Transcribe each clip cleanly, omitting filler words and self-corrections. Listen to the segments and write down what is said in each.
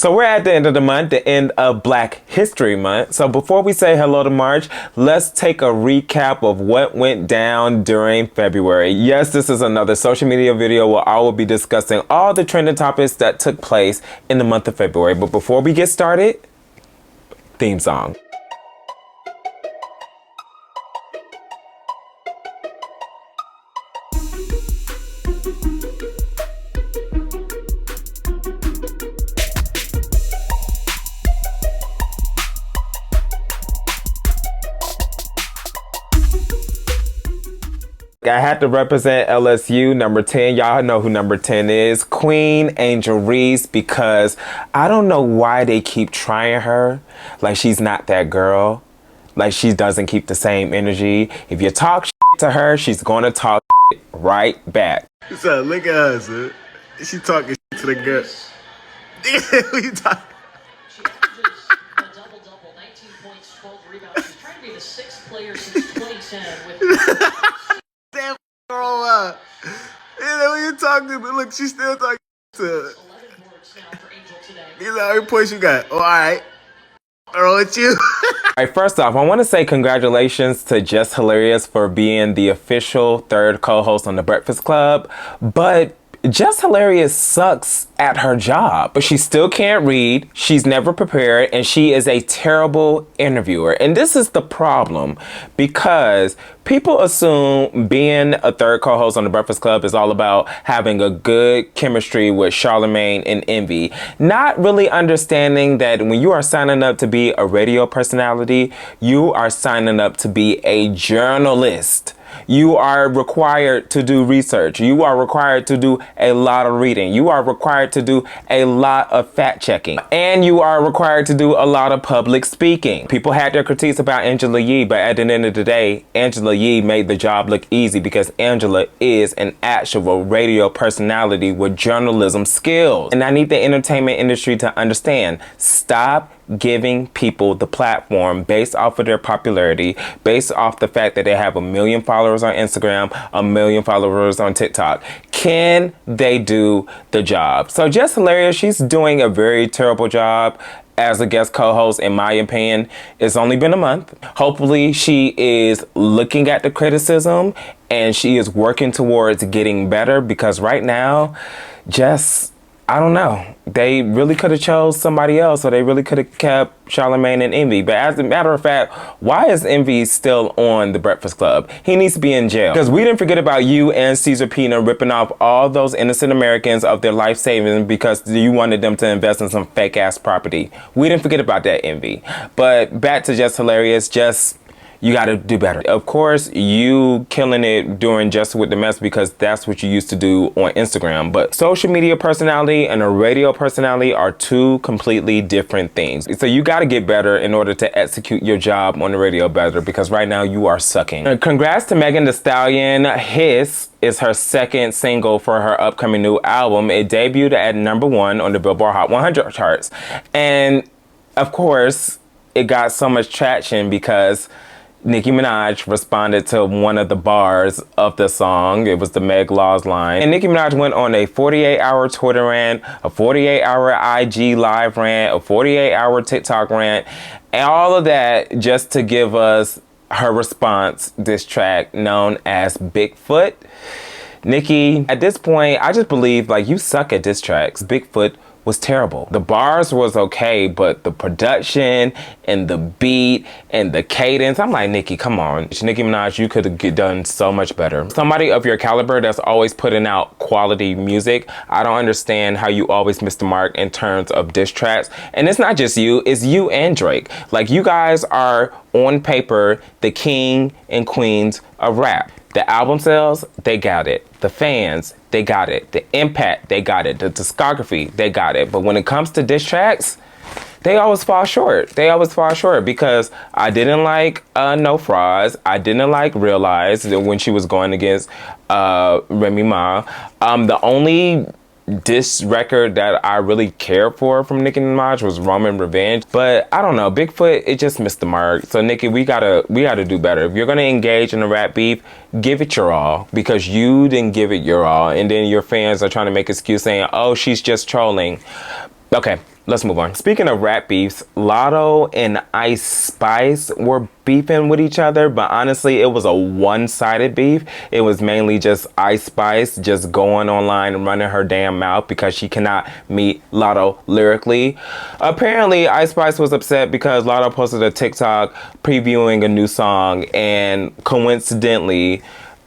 So we're at the end of the month, the end of Black History Month. So before we say hello to March, let's take a recap of what went down during February. Yes, this is another social media video where I will be discussing all the trending topics that took place in the month of February. But before we get started, theme song. I had to represent LSU, number 10. Y'all know who number 10 is. Queen Angel Reese, because I don't know why they keep trying her like she's not that girl. Like she doesn't keep the same energy. If you talk to her, she's going to talk right back. So look at her, son. She talking to the girl. Who you talking? She averages a double-double, 19 points, 12 rebounds. She's trying to be the sixth player since 2010 with... Damn, girl, when you talking to her, look, she's still talking to her. 11 boards now for Angel today. These are how many points you got. Oh, all right. Earl, it's you. All right, first off, I want to say congratulations to Just Hilarious for being the official third co-host on The Breakfast Club. But Just Hilarious sucks at her job, but she still can't read. She's never prepared, and she is a terrible interviewer. And this is the problem, because people assume being a third co-host on The Breakfast Club is all about having a good chemistry with Charlamagne and Envy, not really understanding that when you are signing up to be a radio personality, you are signing up to be a journalist. You are required to do research. You are required to do a lot of reading. You are required to do a lot of fact checking. And you are required to do a lot of public speaking. People had their critiques about Angela Yee, but at the end of the day, Angela Yee made the job look easy because Angela is an actual radio personality with journalism skills. And I need the entertainment industry to understand, stop giving people the platform based off of their popularity, based off the fact that they have 1 million followers on Instagram, 1 million followers on TikTok. Can they do the job? So Just Hilarious, she's doing a very terrible job as a guest co-host, in my opinion. It's only been a month. Hopefully she is looking at the criticism and she is working towards getting better, because right now, I don't know. They really could have chose somebody else, or they really could have kept Charlamagne and Envy. But as a matter of fact, why is Envy still on The Breakfast Club? He needs to be in jail. Because we didn't forget about you and Caesar Pina ripping off all those innocent Americans of their life savings because you wanted them to invest in some fake ass property. We didn't forget about that, Envy. But back to Just Hilarious, you got to do better. Of course, you killing it doing Just With The Mess because that's what you used to do on Instagram. But social media personality and a radio personality are two completely different things. So you got to get better in order to execute your job on the radio better, because right now you are sucking. And congrats to Megan Thee Stallion. Hiss is her second single for her upcoming new album. It debuted at #1 on the Billboard Hot 100 charts. And of course, it got so much traction because Nicki Minaj responded to one of the bars of the song. It was the Meg Laws line. And Nicki Minaj went on a 48-hour Twitter rant, a 48-hour IG live rant, a 48-hour TikTok rant, and all of that just to give us her response diss track known as Bigfoot. Nicki, at this point, I just believe like you suck at diss tracks. Bigfoot was terrible. The bars was okay, but the production and the beat and the cadence, I'm like, Nicki, come on. Nicki Minaj, you could have done so much better. Somebody of your caliber that's always putting out quality music, I don't understand how you always miss the mark in terms of diss tracks. And it's not just you, it's you and Drake. Like, you guys are on paper the king and queens of rap. The album sales, they got it. The fans, they got it. The impact, they got it. The discography, they got it. But when it comes to diss tracks, they always fall short. They always fall short, because I didn't like No Frauds. I didn't like Realize when she was going against Remy Ma. The only diss record that I really cared for from Nicki Minaj was Roman Revenge. But I don't know, Bigfoot, it just missed the mark. So Nicki, we gotta do better. If you're gonna engage in a rap beef, give it your all, because you didn't give it your all. And then your fans are trying to make excuse saying, oh, she's just trolling. Okay, Let's move on. Speaking of rap beefs, Latto and Ice Spice were beefing with each other, but honestly, it was a one-sided beef. It was mainly just Ice Spice just going online and running her damn mouth because she cannot meet Latto lyrically. Apparently, Ice Spice was upset because Latto posted a TikTok previewing a new song, and coincidentally,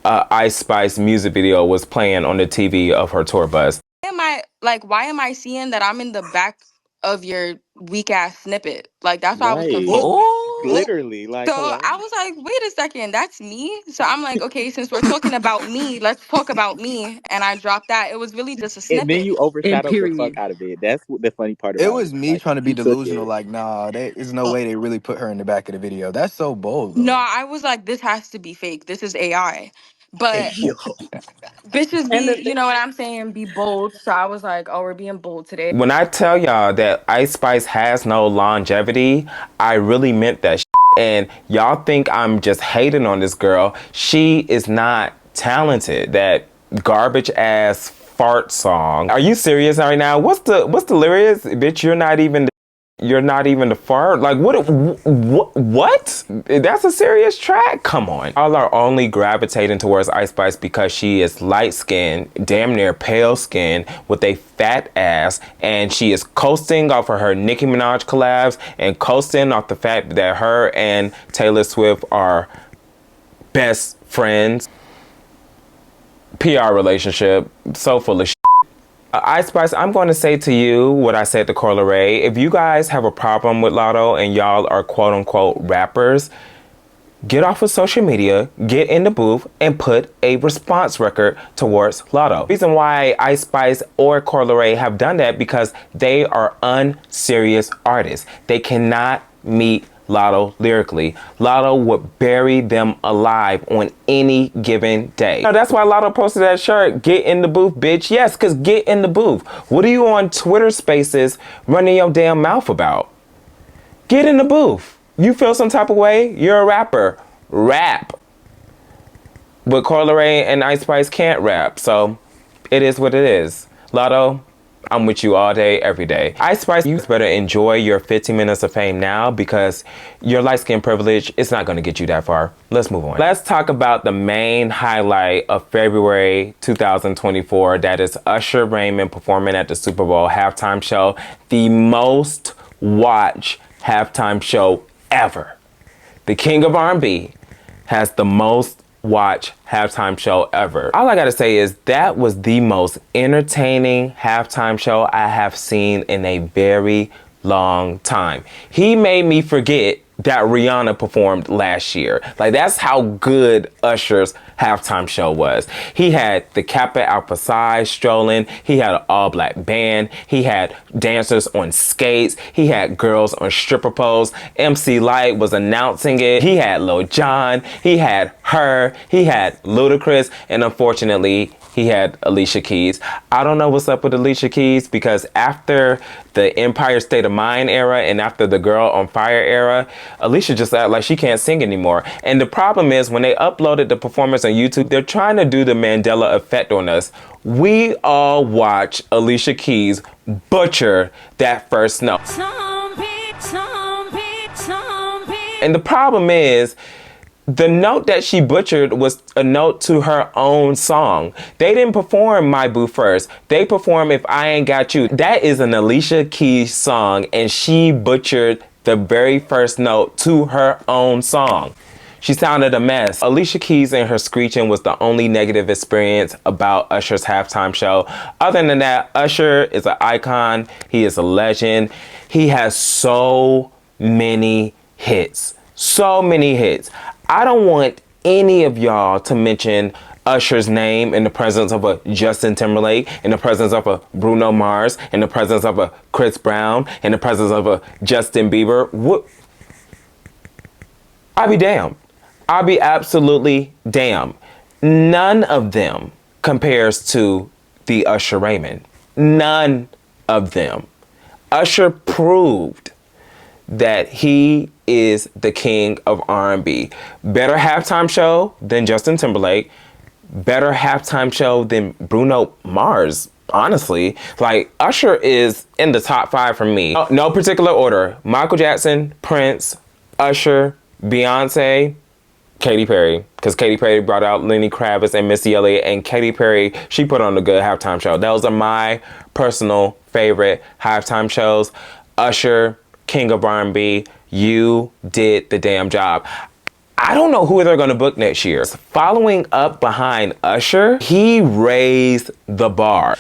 Ice Spice music video was playing on the TV of her tour bus. Why am I seeing that I'm in the back of your weak ass snippet? Like, that's why I was Right. confused. Oh, Literally, like, So hello. I was like, wait a second, that's me? So I'm like, okay, since we're talking about me, let's talk about me. And I dropped that. It was really just a And then snippet. you And overshadowed the fuck period. out of it. That's what the funny part It about was it. me Like, trying to be you took delusional. it. Like, nah, there's no way they really put her in the back of the video. That's so bold, No, though. I was like, this has to be fake. This is AI. Hey, But yo. bitches And be, the you know what I'm saying, be bold. So I was like, oh, we're being bold today. when I tell y'all that Ice Spice has no longevity, I really meant that shit. And y'all think I'm just hating on this girl. She is not talented. That garbage ass fart song. Are you serious right now? What's the lyrics? Bitch, you're not even the fart. Like what? That's a serious track. Come on. All are only gravitating towards Ice Spice because she is light skinned, damn near pale skin with a fat ass, and she is coasting off of her Nicki Minaj collabs and coasting off the fact that her and Taylor Swift are best friends. PR relationship, so full of shit. Ice Spice, I'm going to say to you what I said to Corla Ray. If you guys have a problem with Latto and y'all are quote unquote rappers, get off of social media, get in the booth, and put a response record towards Latto. The reason why Ice Spice or Corla Ray have done that because they are unserious artists. They cannot meet Latto lyrically. Latto would bury them alive on any given day. Now, that's why Latto posted that shirt, get in the booth, bitch. Yes, because get in the booth. What are you on Twitter Spaces running your damn mouth about? Get in the booth. You feel some type of way? You're a rapper. Rap. But Corla Ray and Ice Spice can't rap, so it is what it is. Latto, I'm with you all day, every day. Ice Spice, you better enjoy your 15 minutes of fame now because your light skin privilege is not going to get you that far. Let's move on. Let's talk about the main highlight of February 2024. That is Usher Raymond performing at the Super Bowl halftime show. The most watched halftime show ever. The king of R&B has the most watch halftime show ever. All I gotta say is that was the most entertaining halftime show I have seen in a very long time. He made me forget that Rihanna performed last year. Like, that's how good Usher's halftime show was. He had the Kappa Alpha Psi strolling. He had an all-black band. He had dancers on skates. He had girls on stripper poles. MC Lyte was announcing it. He had Lil Jon. He had her. He had Ludacris. And unfortunately, he had Alicia Keys. I don't know what's up with Alicia Keys because after the Empire State of Mind era and after the Girl on Fire era, Alicia just acted like she can't sing anymore. And the problem is when they uploaded the performance on YouTube, they're trying to do the Mandela effect on us. We all watch Alicia Keys butcher that first note. And the problem is, the note that she butchered was a note to her own song. They didn't perform My Boo first. They performed If I Ain't Got You. That is an Alicia Keys song, and she butchered the very first note to her own song. She sounded a mess. Alicia Keys and her screeching was the only negative experience about Usher's halftime show. Other than that, Usher is an icon. He is a legend. He has so many hits. So many hits. I don't want any of y'all to mention Usher's name in the presence of a Justin Timberlake, in the presence of a Bruno Mars, in the presence of a Chris Brown, in the presence of a Justin Bieber. What? I'll be damned. I'll be absolutely damned. None of them compares to the Usher Raymond. None of them. Usher proved that he is the king of R&B. Better halftime show than Justin Timberlake. Better halftime show than Bruno Mars. Honestly, like Usher is in the top 5 for me. No particular order. Michael Jackson, Prince, Usher, Beyonce, Katy Perry, because Katy Perry brought out Lenny Kravitz and Missy Elliott, and Katy Perry, she put on a good halftime show. Those are my personal favorite halftime shows. Usher, King of R&B, you did the damn job. I don't know who they're going to book next year. Following up behind Usher, he raised the bar.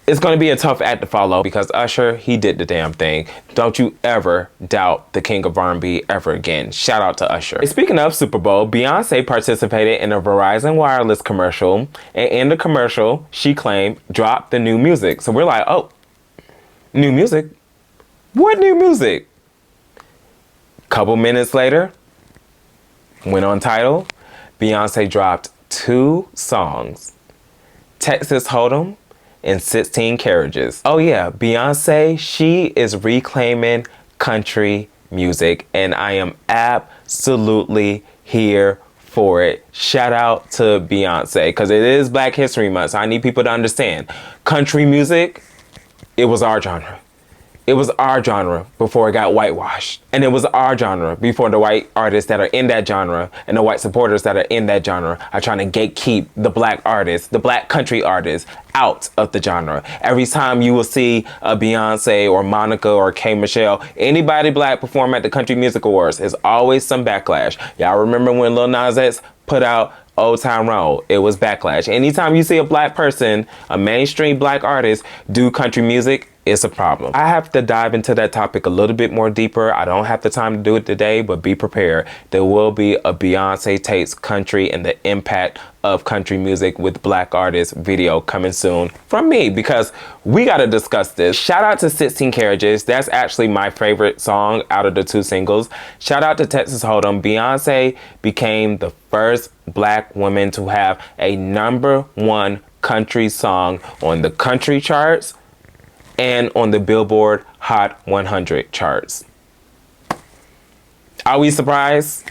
It's going to be a tough act to follow because Usher, he did the damn thing. Don't you ever doubt the king of R&B ever again. Shout out to Usher. Speaking of Super Bowl, Beyonce participated in a Verizon Wireless commercial. And in the commercial, she claimed, drop the new music. So we're like, oh, new music? What new music? Couple minutes later, went on Tidal, Beyonce dropped 2 songs. Texas Hold'em and 16 Carriages. Oh yeah, Beyonce, she is reclaiming country music and I am absolutely here for it. Shout out to Beyonce because it is Black History Month, so I need people to understand. Country music, it was our genre. It was our genre before it got whitewashed. And it was our genre before the white artists that are in that genre and the white supporters that are in that genre are trying to gatekeep the Black artists, the Black country artists out of the genre. Every time you will see a Beyonce or Monica or K. Michelle, anybody Black perform at the Country Music Awards, there's always some backlash. Y'all remember when Lil Nas X put out Old Town Road? It was backlash. Anytime you see a Black person, a mainstream Black artist, do country music, it's a problem. I have to dive into that topic a little bit more deeper. I don't have the time to do it today, but be prepared. There will be a Beyonce Takes Country and the impact of country music with Black artists video coming soon from me because we got to discuss this. Shout out to 16 Carriages. That's actually my favorite song out of the 2 singles. Shout out to Texas Hold'em. Beyonce became the first Black woman to have a #1 country song on the country charts and on the Billboard Hot 100 charts. Are we surprised?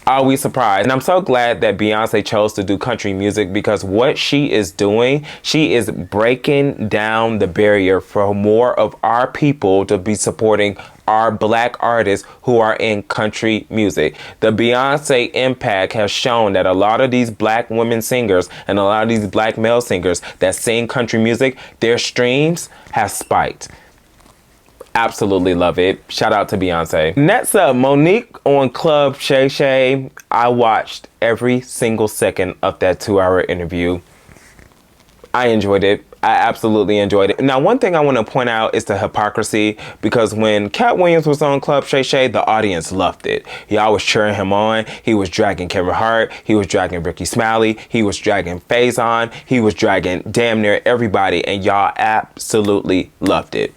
Are we surprised? And I'm so glad that Beyonce chose to do country music because what she is doing, she is breaking down the barrier for more of our people to be supporting our Black artists who are in country music. The Beyonce impact has shown that a lot of these Black women singers and a lot of these Black male singers that sing country music, their streams have spiked. Absolutely love it. Shout out to Beyonce. Next up, Monique on Club Shay Shay. I watched every single second of that 2-hour interview. I enjoyed it. I absolutely enjoyed it. Now, one thing I want to point out is the hypocrisy because when Cat Williams was on Club Shay Shay, the audience loved it. Y'all was cheering him on. He was dragging Kevin Hart. He was dragging Ricky Smiley. He was dragging Faison. He was dragging damn near everybody, and y'all absolutely loved it.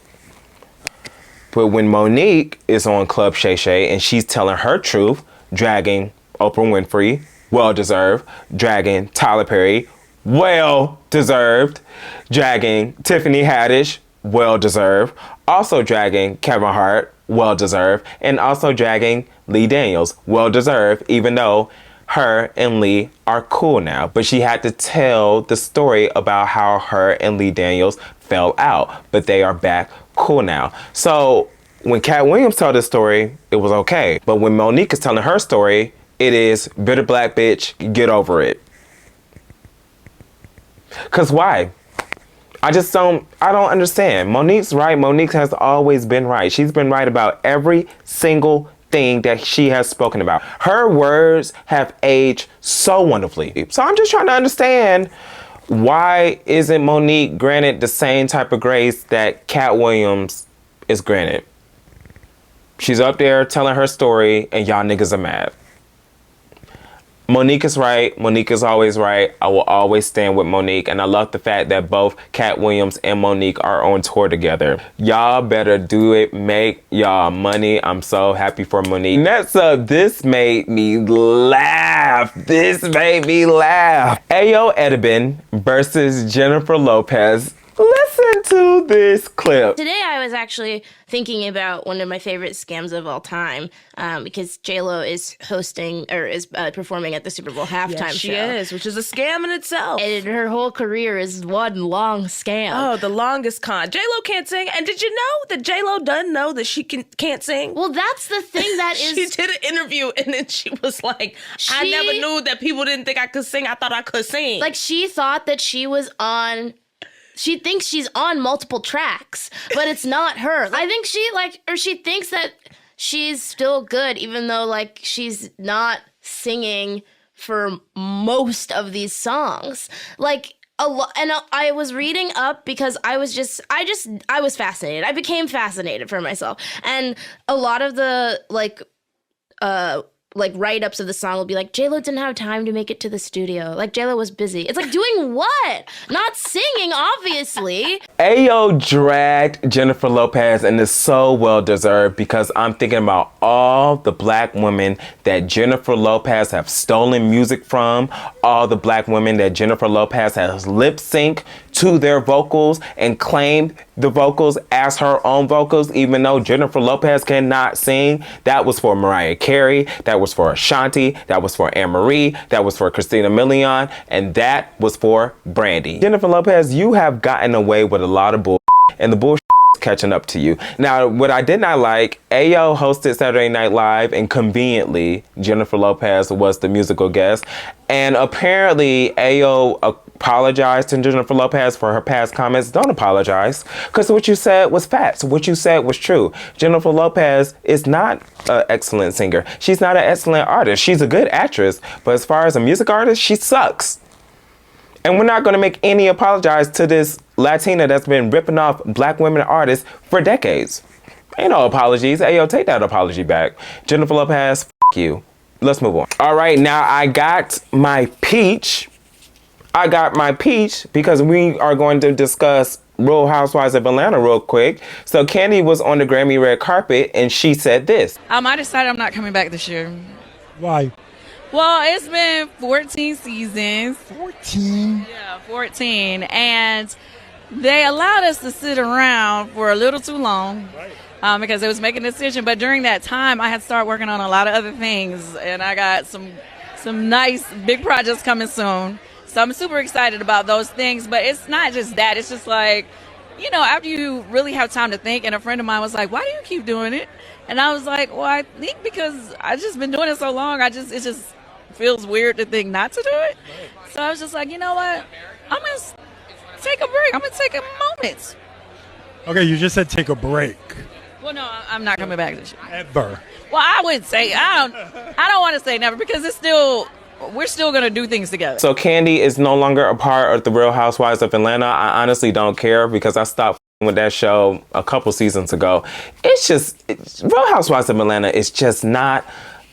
But when Monique is on Club Shay Shay and she's telling her truth, dragging Oprah Winfrey, well deserved, dragging Tyler Perry, well deserved, dragging Tiffany Haddish, well deserved, also dragging Kevin Hart, well deserved, and also dragging Lee Daniels, well deserved, even though her and Lee are cool now. But she had to tell the story about how her and Lee Daniels fell out, but they are back cool now. So when Cat Williams told this story, it was okay. But when Monique is telling her story, it is bitter Black bitch, get over it. Cause why? I don't understand. Monique's right. Monique has always been right. She's been right about every single thing that she has spoken about. Her words have aged so wonderfully. So I'm just trying to understand, why isn't Monique granted the same type of grace that Cat Williams is granted? She's up there telling her story and y'all niggas are mad. Monique is right. Monique is always right. I will always stand with Monique. And I love the fact that both Cat Williams and Monique are on tour together. Y'all better do it. Make y'all money. I'm so happy for Monique. Next up, this made me laugh. Ayo Edibin versus Jennifer Lopez. Let's Listen to this clip. Today I was actually thinking about one of my favorite scams of all time, because J-Lo is hosting or is performing at the Super Bowl halftime She show. is, which is a scam in itself. And her whole career is one long scam. Oh, the longest con. J-Lo can't sing. And did you know that J-Lo doesn't know that she can't sing? Well, that's the thing that is... She did an interview and then she was like, I never knew that people didn't think I could sing. I thought I could sing. Like, she thought that she was on... She thinks she's on multiple tracks, but it's not her. I think she thinks that she's still good, even though, like, she's not singing for most of these songs. Like, and I was reading up because I was fascinated. I became fascinated for myself. And a lot of the, write-ups of the song will be like, J-Lo didn't have time to make it to the studio. Like, J-Lo was busy. It's like, doing what? Not singing, obviously. Ayo dragged Jennifer Lopez, and it's so well deserved because I'm thinking about all the black women that Jennifer Lopez have stolen music from, all the black women that Jennifer Lopez has lip synced to their vocals and claimed the vocals as her own vocals, even though Jennifer Lopez cannot sing. That was for Mariah Carey, that was for Ashanti, that was for Anne-Marie, that was for Christina Milian, and that was for Brandy. Jennifer Lopez, you have gotten away with a lot of bull, and the bull catching up to you. Now, what I did not like, Ayo hosted Saturday Night Live, and conveniently, Jennifer Lopez was the musical guest. And apparently, Ayo apologized to Jennifer Lopez for her past comments. Don't apologize, because what you said was facts. What you said was true. Jennifer Lopez is not an excellent singer. She's not an excellent artist. She's a good actress, but as far as a music artist, she sucks. And we're not going to make any apologize to this Latina that's been ripping off black women artists for decades. Ain't no apologies. Hey, yo, take that apology back. Jennifer Lopez, you. Let's move on. All right, now I got my peach. Because we are going to discuss Real Housewives of Atlanta real quick. So Kandi was on the Grammy red carpet and she said this. I decided I'm not coming back this year. Why? Well, it's been 14 seasons. 14? Yeah, 14. And they allowed us to sit around for a little too long because it was making a decision. But during that time, I had started working on a lot of other things. And I got some nice big projects coming soon. So I'm super excited about those things. But it's not just that. It's just like, you know, after you really have time to think. And a friend of mine was like, why do you keep doing it? And I was like, well, I think because I've just been doing it so long. It just feels weird to think not to do it. So I was just like, you know what? I'm going to take a break. I'm going to take a moment. Okay, you just said take a break. Well, no, I'm not coming back this year. Ever. Well, I would say, I don't want to say never because we're still going to do things together. So Kandi is no longer a part of the Real Housewives of Atlanta. I honestly don't care because I stopped with that show a couple seasons ago. Real Housewives of Atlanta is just not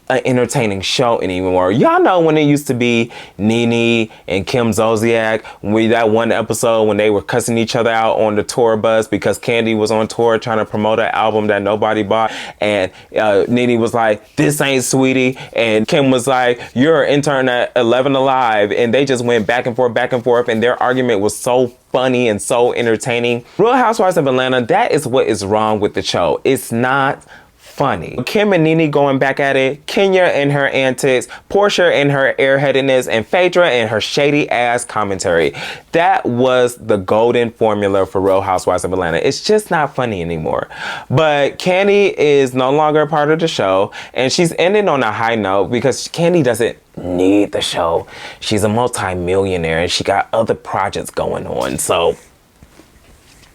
an entertaining show anymore. Y'all know when it used to be Nene and Kim Zolciak, that one episode when they were cussing each other out on the tour bus because Kandi was on tour trying to promote an album that nobody bought, and Nene was like, this ain't Sweetie, and Kim was like, you're an intern at 11 Alive, and they just went back and forth, and their argument was so funny and so entertaining. Real Housewives of Atlanta, that is what is wrong with the show. It's not funny. Kim and Nene going back at it, Kenya and her antics, Porsha and her airheadedness, and Phaedra and her shady ass commentary. That was the golden formula for Real Housewives of Atlanta. It's just not funny anymore. But Kandi is no longer a part of the show, and she's ending on a high note because Kandi doesn't need the show. She's a multi-millionaire and she got other projects going on. So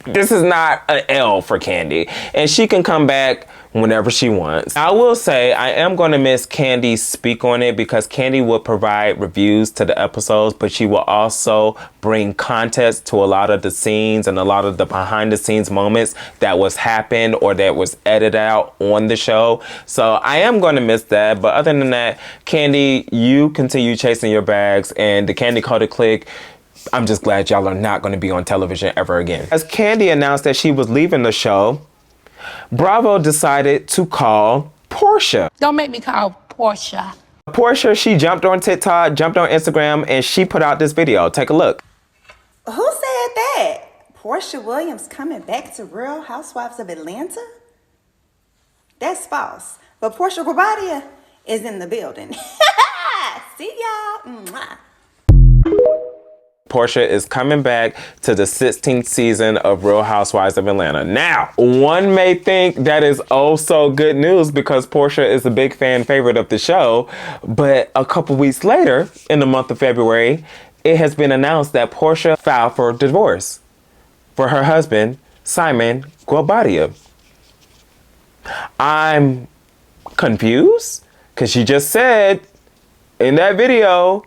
this is not an L for Kandi, and she can come back whenever she wants. I will say I am going to miss Kandi speak on it because Kandi will provide reviews to the episodes, but she will also bring context to a lot of the scenes and a lot of the behind the scenes moments that was happened or that was edited out on the show. So I am going to miss that. But other than that, Kandi, you continue chasing your bags, and the Kandi Coated Clique, I'm just glad y'all are not going to be on television ever again. As Kandi announced that she was leaving the show, Bravo decided to call Porsha. Don't make me call Porsha. Porsha, she jumped on TikTok, jumped on Instagram, and she put out this video. Take a look. Who said that? Porsha Williams coming back to Real Housewives of Atlanta? That's false. But Porsha Guabadia is in the building. See y'all. Mwah. Porsha is coming back to the 16th season of Real Housewives of Atlanta. Now, one may think that is also good news because Porsha is a big fan favorite of the show, but a couple weeks later, in the month of February, it has been announced that Porsha filed for divorce for her husband, Simon Guobadia. I'm confused because she just said in that video,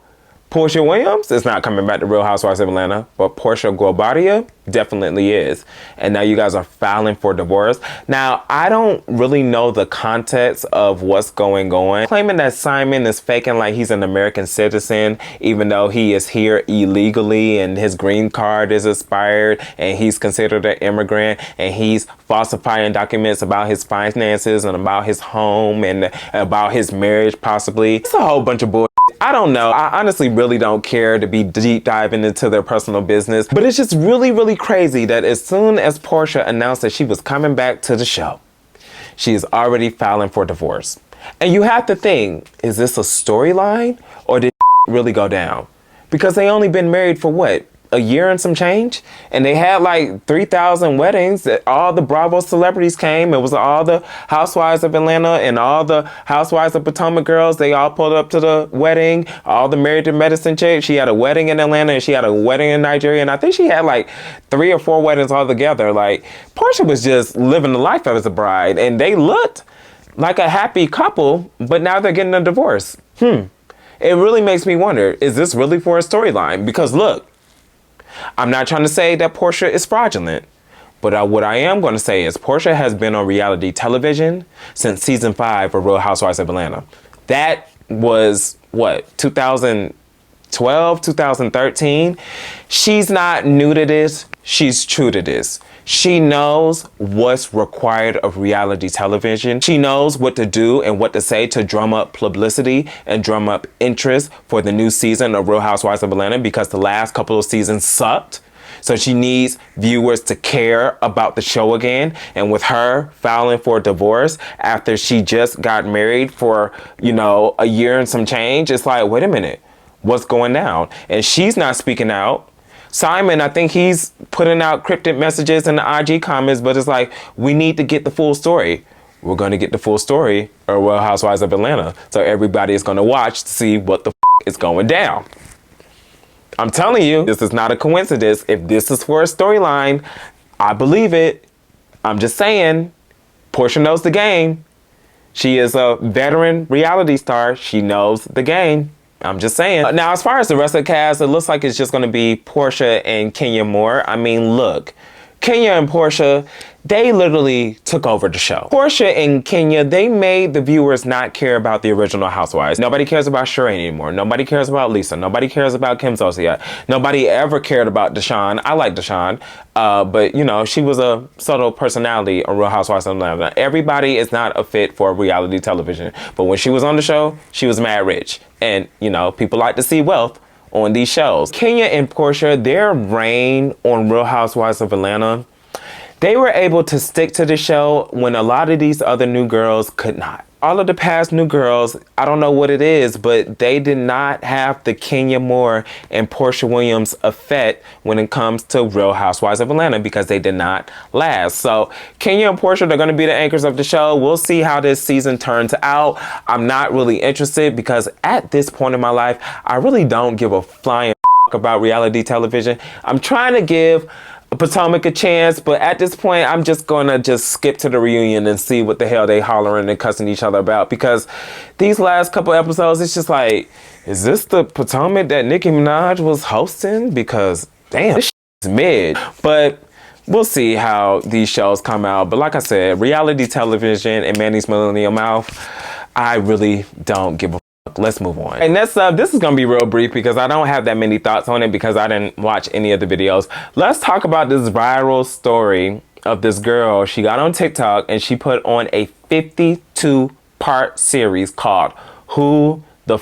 Porsha Williams is not coming back to Real Housewives of Atlanta, but Porsha Guobadia definitely is. And now you guys are filing for divorce. Now, I don't really know the context of what's going on. Claiming that Simon is faking like he's an American citizen, even though he is here illegally and his green card is expired and he's considered an immigrant and he's falsifying documents about his finances and about his home and about his marriage possibly. It's a whole bunch of bullshit. I don't know. I honestly really don't care to be deep diving into their personal business, but it's just really crazy that as soon as Porsha announced that she was coming back to the show, she is already filing for divorce. And you have to think, is this a storyline or did really go down? Because they only been married for what? A year and some change, and they had like 3,000 weddings that all the Bravo celebrities came. It was all the Housewives of Atlanta and all the Housewives of Potomac girls. They all pulled up to the wedding. All the Married to Medicine chicks. She had a wedding in Atlanta and she had a wedding in Nigeria, and I think she had like 3 or 4 weddings all together. Like Porsha was just living the life as a bride, and they looked like a happy couple, but now they're getting a divorce. It really makes me wonder, is this really for a storyline? Because look, I'm not trying to say that Porsha is fraudulent, but what I am going to say is Porsha has been on reality television since season 5 of Real Housewives of Atlanta. That was, what, 2012, 2013? She's not new to this. She's true to this. She knows what's required of reality television. She knows what to do and what to say to drum up publicity and drum up interest for the new season of Real Housewives of Atlanta, because the last couple of seasons sucked. So she needs viewers to care about the show again. And with her filing for divorce after she just got married for, a year and some change, it's like, wait a minute, what's going down? And she's not speaking out. Simon, I think he's putting out cryptic messages in the IG comments, but it's like, we need to get the full story. We're going to get the full story of Real Housewives of Atlanta. So everybody is going to watch to see what the is going down. I'm telling you, this is not a coincidence. If this is for a storyline, I believe it. I'm just saying, Porsha knows the game. She is a veteran reality star. She knows the game. I'm just saying. Now, as far as the rest of the cast, it looks like it's just going to be Porsha and Kenya Moore. I mean, look, Kenya and Porsha, they literally took over the show. Porsha and Kenya, they made the viewers not care about the original Housewives. Nobody cares about Sheree anymore. Nobody cares about Lisa. Nobody cares about Kim Zolciak. Nobody ever cared about Deshawn. I like Deshawn, but she was a subtle personality on Real Housewives of Atlanta. Everybody is not a fit for reality television, but when she was on the show, she was mad rich, and people like to see wealth on these shows. Kenya and Porsha, their reign on Real Housewives of Atlanta, they were able to stick to the show when a lot of these other new girls could not. All of the past new girls, I don't know what it is, but they did not have the Kenya Moore and Porsha Williams effect when it comes to Real Housewives of Atlanta, because they did not last. So Kenya and Porsha, they're going to be the anchors of the show. We'll see how this season turns out. I'm not really interested because at this point in my life, I really don't give a flying about reality television. I'm trying to give Potomac a chance, but at this point I'm just gonna skip to the reunion and see what the hell they hollering and cussing each other about, because these last couple episodes, it's just like, is this the Potomac that Nicki Minaj was hosting? Because damn, this is mid. But we'll see how these shows come out. But like I said, reality television and Manny's Millennial Mouth, I really don't give a let's move on. And next up, this is gonna be real brief because I don't have that many thoughts on it because I didn't watch any of the videos. Let's talk about this viral story of this girl. She got on TikTok and she put on a 52-part series called Who the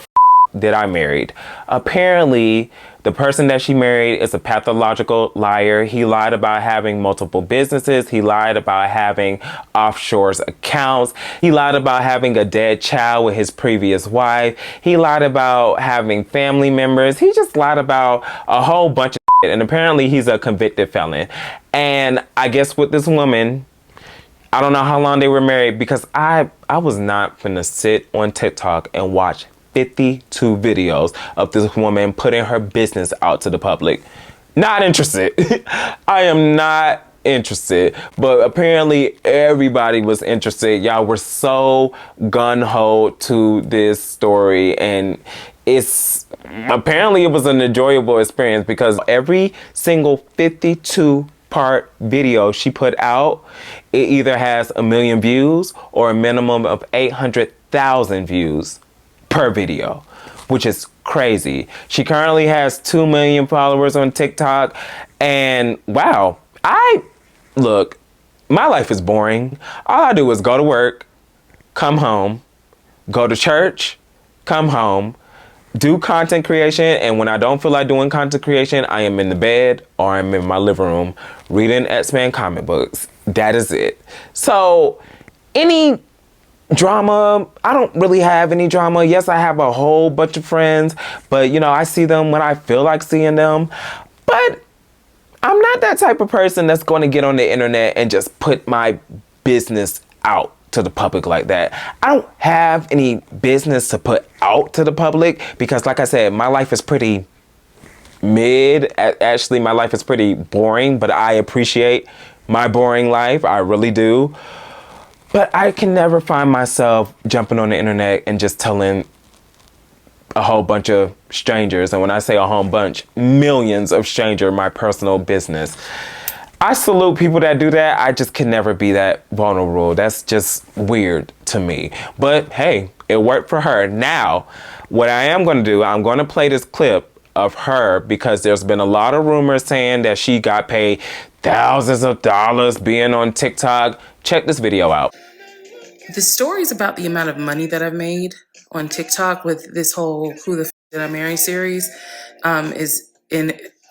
that I married. Apparently, the person that she married is a pathological liar. He lied about having multiple businesses. He lied about having offshore accounts. He lied about having a dead child with his previous wife. He lied about having family members. He just lied about a whole bunch of shit. And apparently he's a convicted felon. And I guess with this woman, I don't know how long they were married, because I was not finna sit on TikTok and watch 52 videos of this woman putting her business out to the public. Not interested. I am not interested. But apparently everybody was interested. Y'all were so gun-ho to this story, and apparently it was an enjoyable experience, because every single 52 part video she put out, it either has 1 million views or a minimum of 800,000 views per video, which is crazy. She currently has 2 million followers on TikTok, and wow, look, my life is boring. All I do is go to work, come home, go to church, come home, do content creation, and when I don't feel like doing content creation, I am in the bed or I'm in my living room reading X-Men comic books. That is it. So, any drama, I don't really have any drama. Yes, I have a whole bunch of friends, but you know, I see them when I feel like seeing them. But I'm not that type of person that's going to get on the internet and just put my business out to the public like that. I don't have any business to put out to the public, because like I said, my life is pretty mid. Actually, my life is pretty boring, but I appreciate my boring life. I really do. But I can never find myself jumping on the internet and just telling a whole bunch of strangers, and when I say a whole bunch, millions of strangers, my personal business. I salute people that do that. I just can never be that vulnerable. That's just weird to me. But hey, it worked for her. Now, what I am going to do, I'm going to play this clip of her, because there's been a lot of rumors saying that she got paid thousands of dollars being on TikTok. Check this video out. The stories about the amount of money that I've made on TikTok with this whole Who the F Did I Marry series is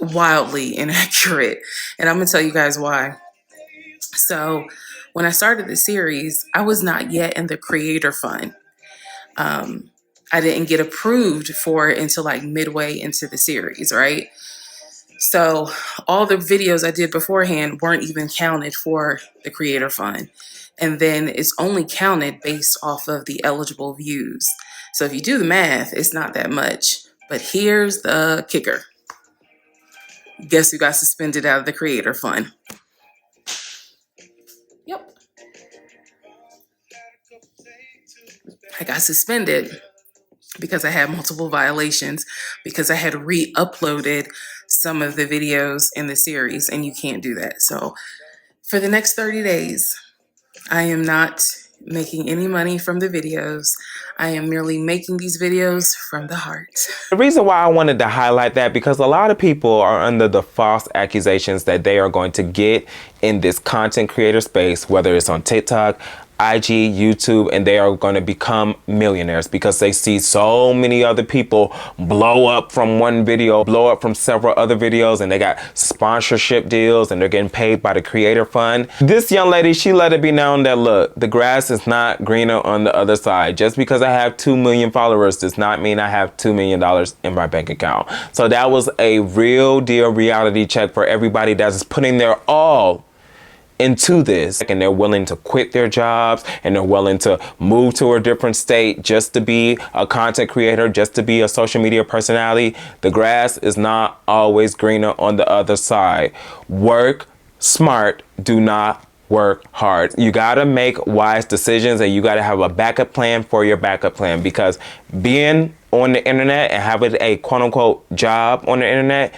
wildly inaccurate. And I'm going to tell you guys why. So when I started the series, I was not yet in the creator fund. I didn't get approved for it until like midway into the series, right? So all the videos I did beforehand weren't even counted for the creator fund. And then it's only counted based off of the eligible views. So if you do the math, it's not that much. But here's the kicker. Guess who got suspended out of the creator fund? Yep. I got suspended because I had multiple violations, because I had re-uploaded some of the videos in the series, and you can't do that. So for the next 30 days, I am not making any money from the videos. I am merely making these videos from the heart. The reason why I wanted to highlight that, because a lot of people are under the false accusations that they are going to get in this content creator space, whether it's on TikTok, IG, YouTube, and they are going to become millionaires because they see so many other people blow up from one video, blow up from several other videos, and they got sponsorship deals and they're getting paid by the creator fund. This young lady, she let it be known that, look, the grass is not greener on the other side. Just because I have 2 million followers does not mean I have $2 million in my bank account. So that was a real deal reality check for everybody that's putting their all into this, and they're willing to quit their jobs and they're willing to move to a different state just to be a content creator, just to be a social media personality. The grass is not always greener on the other side. Work smart, do not work hard. You gotta make wise decisions, and you gotta have a backup plan for your backup plan, because being on the internet and having a quote-unquote job on the internet,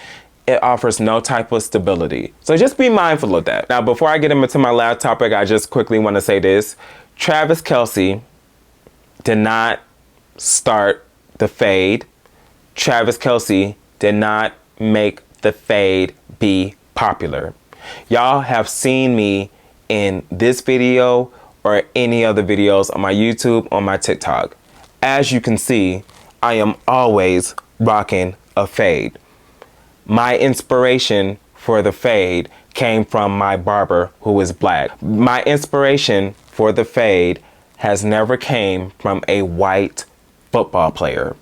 it offers no type of stability. So just be mindful of that. Now, before I get into my last topic, I just quickly want to say this. Travis Kelce did not start the fade. Travis Kelce did not make the fade be popular. Y'all have seen me in this video or any other videos on my YouTube, on my TikTok. As you can see, I am always rocking a fade. My inspiration for the fade came from my barber who is black. My inspiration for the fade has never came from a white football player.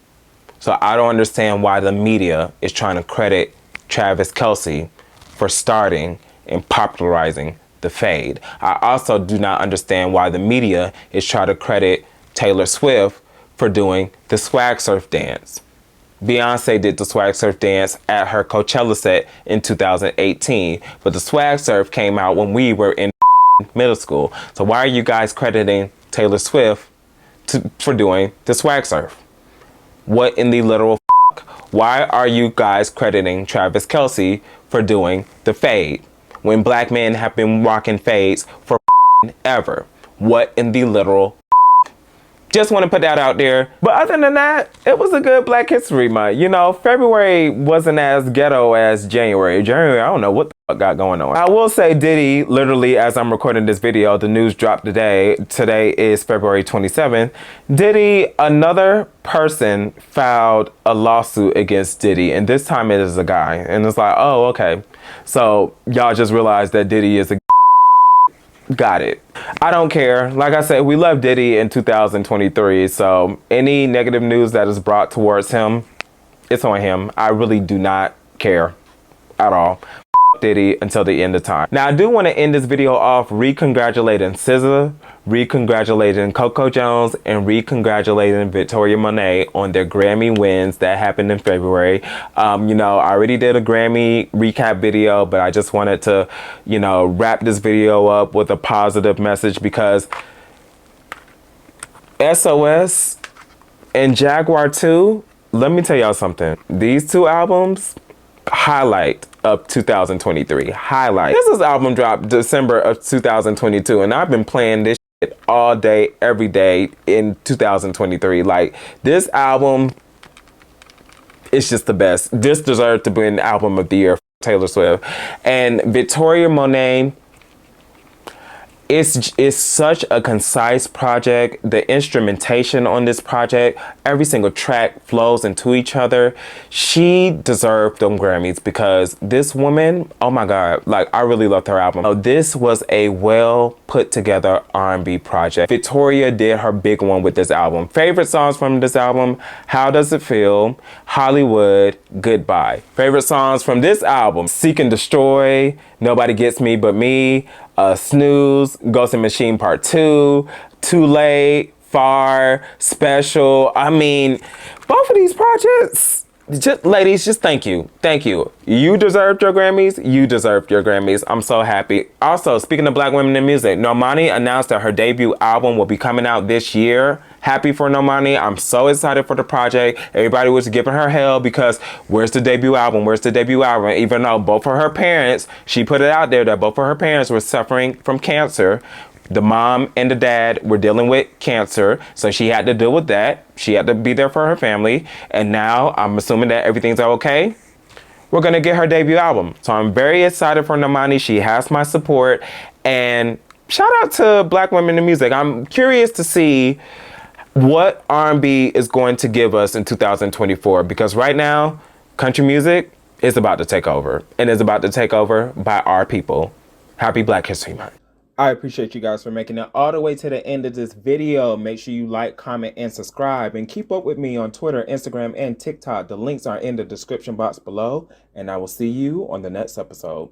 So I don't understand why the media is trying to credit Travis Kelce for starting and popularizing the fade. I also do not understand why the media is trying to credit Taylor Swift for doing the swag surf dance. Beyonce did the swag surf dance at her Coachella set in 2018, but the swag surf came out when we were in middle school. So why are you guys crediting Taylor Swift for doing the swag surf? What in the literal f***? Why are you guys crediting Travis Kelce for doing the fade when black men have been rocking fades for ever? What in the literal f***? Just want to put that out there. But other than that, it was a good Black History Month. You know, February wasn't as ghetto as January. January, I don't know what the fuck got going on. I will say Diddy, literally as I'm recording this video, the news dropped today. Today is February 27th. Diddy, another person filed a lawsuit against Diddy. And this time it is a guy. And it's like, oh, okay. So y'all just realized that Diddy is a got it. I don't care. Like I said, we love Diddy in 2023. So any negative news that is brought towards him, it's on him. I really do not care at all. Diddy until the end of time. Now I do want to end this video off re-congratulating SZA, re-congratulating Coco Jones, and re-congratulating Victoria Monet on their Grammy wins that happened in February. You know, I already did a Grammy recap video, but I just wanted to, you know, wrap this video up with a positive message because SOS and Jaguar 2, let me tell y'all something. These two albums, highlight of 2023. Highlight. This is album dropped December of 2022, and I've been playing this shit all day, every day in 2023. Like, this album, it's just the best. This deserved to be an album of the year for Taylor Swift. And Victoria Monet, it's such a concise project. The instrumentation on this project, every single track flows into each other. She deserved them Grammys because this woman, oh my God, like I really loved her album. So this was a well put together R&B project. Victoria did her big one with this album. Favorite songs from this album: How Does It Feel, Hollywood, Goodbye. Favorite songs from this album: Seek and Destroy, Nobody Gets Me But Me, Snooze, Ghost and Machine Part 2, Too Late, Far, Special. I mean, both of these projects, just ladies, just thank you. Thank you. You deserved your Grammys. You deserved your Grammys. I'm so happy. Also, speaking of black women in music, Normani announced that her debut album will be coming out this year. Happy for Normani. I'm so excited for the project. Everybody was giving her hell because where's the debut album? Where's the debut album? Even though both of her parents, she put it out there that both of her parents were suffering from cancer. The mom and the dad were dealing with cancer, so she had to deal with that. She had to be there for her family. And now I'm assuming that everything's okay. We're going to get her debut album. So I'm very excited for Normani. She has my support. And shout out to black women in music. I'm curious to see what R&B is going to give us in 2024, because right now country music is about to take over, and is about to take over by our people. Happy Black History Month. I appreciate you guys for making it all the way to the end of this video. Make sure you like, comment, and subscribe, and keep up with me on Twitter, Instagram, and TikTok. The links are in the description box below, and I will see you on the next episode.